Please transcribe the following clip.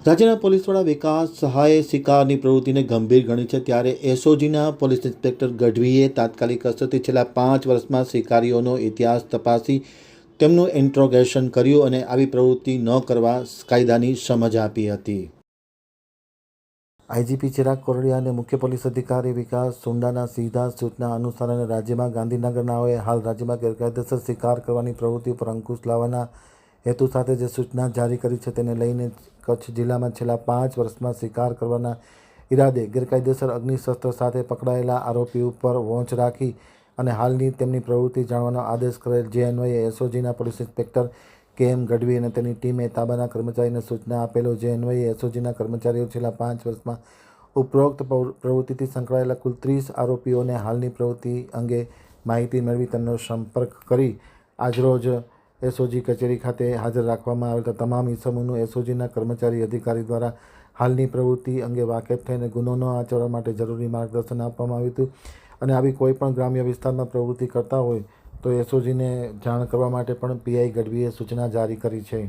રાજ્યના પોલીસ વડા વિકાસ સહાયે શિકારની પ્રવૃત્તિને ગંભીર ગણી છે, ત્યારે એસઓજીના પોલીસ ઇન્સ્પેક્ટર ગઢવીએ તાત્કાલિક અસરથી છેલ્લા 5 વર્ષમાં શિકારીઓનો ઇતિહાસ તપાસી તેમનું ઇન્ટ્રોગેશન કર્યું અને આવી પ્રવૃત્તિ ન કરવા કાયદાની સમજ આપી હતી. આઈજીપી ચિરાગ કોરડિયા અને મુખ્ય પોલીસ અધિકારી વિકાસ સુંડાના સીધા સૂચના અનુસાર અને રાજ્યમાં ગાંધીનગરનાઓએ હાલ રાજ્યમાં ગેરકાયદેસર શિકાર કરવાની પ્રવૃત્તિ પર અંકુશ લાવવાના હેતુ સાથે જે સૂચના જારી કરી છે, તેને લઈને કચ્છ જિલ્લામાં છેલ્લા 5 વર્ષમાં શિકાર કરવાના ઈરાદે ગેરકાયદેસર અગ્નિશસ્ત્ર સાથે પકડાયેલા આરોપી ઉપર વોચ રાખી અને હાલની તેમની પ્રવૃત્તિ જાણવાનો આદેશ કરેલ. જે અન્વયે એસઓજીના પોલીસ ઇન્સ્પેક્ટર કે.એમ. ગઢવી અને તેની ટીમે તાબાના કર્મચારીને સૂચના આપેલો. જે અન્વયે એસઓજીના કર્મચારીઓ છેલ્લા 5 વર્ષમાં ઉપરોક્ત પ્રવૃત્તિથી સંકળાયેલા કુલ 30 આરોપીઓને હાલની પ્રવૃત્તિ અંગે માહિતી મેળવી તેમનો સંપર્ક કરી આજરોજ એસઓજી કચેરી ખાતે હાજર રાખવામાં આવેલા તમામ ઇસમોનું એસઓજીના કર્મચારી અધિકારી દ્વારા હાલની પ્રવૃત્તિ અંગે વાકેફ થઈને ગુનો ન આચરવા માટે જરૂરી માર્ગદર્શન આપવામાં આવ્યું હતું અને આવી કોઈ પણ ગ્રામ્ય વિસ્તારમાં પ્રવૃત્તિ કરતા હોય તો એસઓજીને જાણ કરવા માટે પણ પીઆઈ ગઢવીએ સૂચના જારી કરી છે.